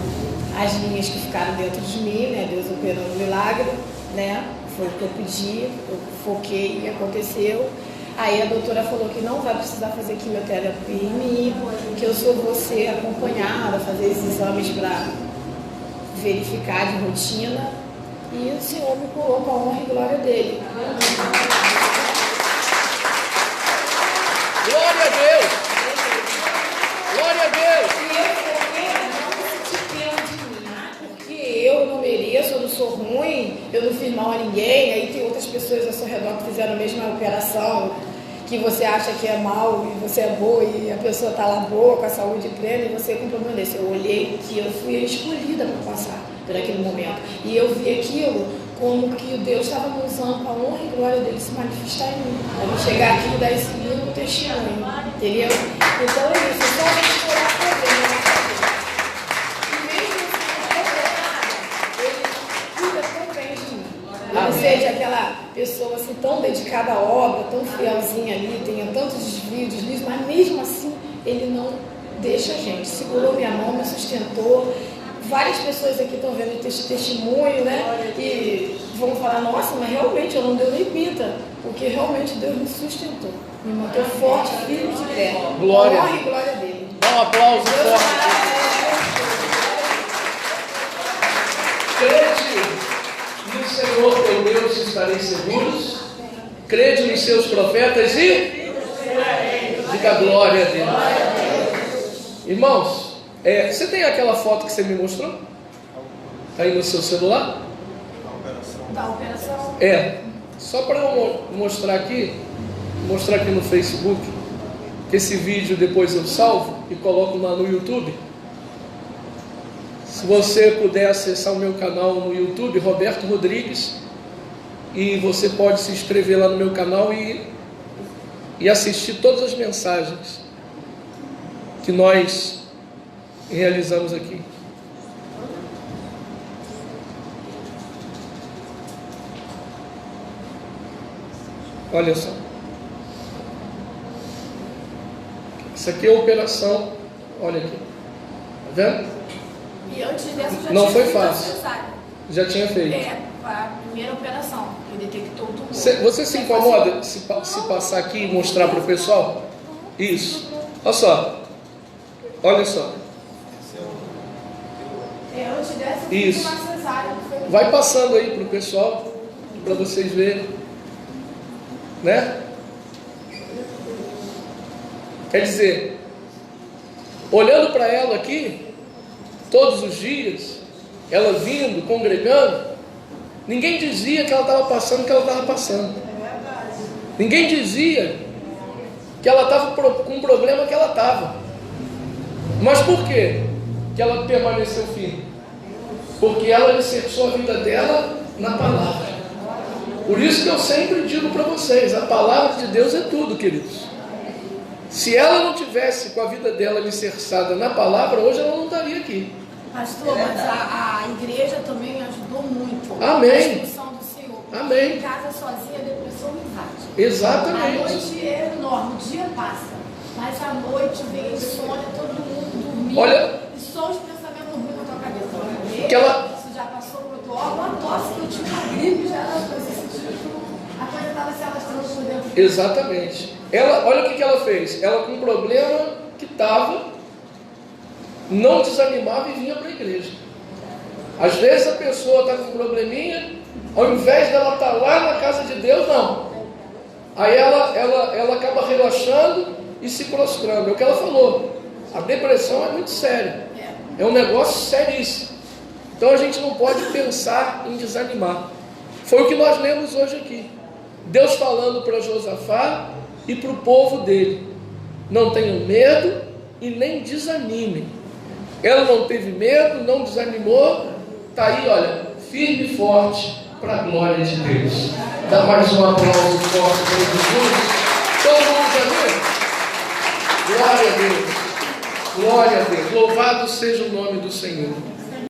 às linhas que ficaram dentro de mim, né? Deus operando um milagre, né? Foi o que eu pedi, eu foquei e aconteceu. Aí a doutora falou que não vai precisar fazer quimioterapia em mim, que eu só vou ser acompanhada, fazer esses exames para verificar de rotina, e o Senhor me curou com a honra e glória dele. Glória a Deus! Glória a Deus! E eu não senti pena de mim, porque eu não mereço, eu não sou ruim, eu não fiz mal a ninguém. Aí tem outras pessoas ao seu redor que fizeram a mesma operação, que você acha que é mal e você é boa, e a pessoa está lá boa, com a saúde plena, e você com um problema desse. Eu olhei que eu fui escolhida para passar por aquele momento. E eu vi aquilo como que Deus estava me usando para a honra e glória dele se manifestar em mim. Para eu chegar aqui e dar esse lindo testemunho. Entendeu? Então é isso, só a gente orar por Deus. E mesmo assim, ele cuida tão bem de mim. Eu seja aquela pessoa assim, tão dedicada à obra, tão fielzinha ali, tenha tantos desvios, deslizes, mas mesmo assim ele não deixa a gente. Segurou minha mão, me sustentou. Várias pessoas aqui estão vendo esse testemunho, né? E vão falar, nossa, mas realmente eu não deu nem pinta, porque realmente Deus me sustentou, me manteve forte, firme de pé. Glória. Honra e glória dele. Dá um aplauso forte. Crede no Senhor teu Deus e estareis seguros. Crede nos seus profetas e diga glória a Deus. Irmãos, você tem aquela foto que você me mostrou? Está aí no seu celular? Da operação? Só para eu mostrar aqui no Facebook, que esse vídeo depois eu salvo e coloco lá no YouTube. Se você puder acessar o meu canal no YouTube, Roberto Rodrigues, e você pode se inscrever lá no meu canal e assistir todas as mensagens que nós realizamos aqui. Olha só. Isso aqui é a operação. Olha aqui. Tá vendo? E antes dessa já Não tinha foi feito a fácil. cesárea. Já tinha feito. É, a primeira operação, que detectou o tumor. Você se incomoda se passar aqui e mostrar para o pessoal? Isso. Olha só. Olha só. Antes dessa eu Isso. fiz uma cesárea. Vai passando aí para o pessoal, para vocês verem. Né? Quer dizer, olhando para ela aqui, todos os dias, ela vindo, congregando, ninguém dizia que ela estava passando o que ela estava passando. Ninguém dizia que ela estava com o problema que ela estava. Mas por quê que ela permaneceu firme? Porque ela alicerçou a vida dela na palavra. Por isso que eu sempre digo para vocês, a palavra de Deus é tudo, queridos. Se ela não tivesse com a vida dela alicerçada na palavra, hoje ela não estaria aqui. Pastor, mas a igreja também ajudou muito. Amém. A instrução do Senhor. Amém. Em casa sozinha, a depressão me invade. Exatamente. A noite é enorme, o dia passa. Mas a noite vem insônia, todo mundo dormindo. Olha, e só os pensamentos ruins na tua cabeça. que ela... Isso já passou para o outro órgão, a tosse que eu tinha uma gripe, já era coisa assim, a coisa estava se alastrando por dentro. Exatamente. Ela, olha o que ela fez. Ela com um problema que estava, não desanimava e vinha para a igreja. Às vezes a pessoa está com um probleminha, ao invés dela estar lá na casa de Deus, não. Aí ela acaba relaxando e se prostrando. É o que ela falou. A depressão é muito séria. É um negócio seríssimo. Então a gente não pode pensar em desanimar. Foi o que nós lemos hoje aqui. Deus falando para Josafá e para o povo dele: não tenham medo e nem desanimem. Ela não teve medo, não desanimou. Está aí, olha, firme e forte para a glória de Deus. Dá mais um aplauso forte para Jesus. Todo mundo já viu? Glória a Deus. Glória a Deus. Louvado seja o nome do Senhor.